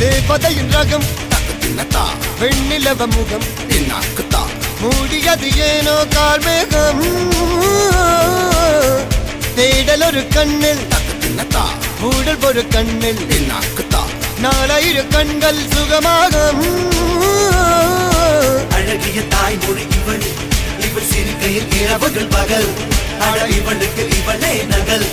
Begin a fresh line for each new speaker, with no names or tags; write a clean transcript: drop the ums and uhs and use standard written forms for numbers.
தேவதையின் ரகம் வெண்ணிலவ முகம் மூடியது ஏனோ கார்மேகம் தேடல் ஒரு கண்ணில் மூடல் ஒரு கண்ணில் நாலாயிரு கண்கள் சுகமாக
அழகிய தாய்மொழி இவள் இவள் சிரிக்கையில் இரவுகள் பகல் அழ இவளுக்கு இவளே நகல்.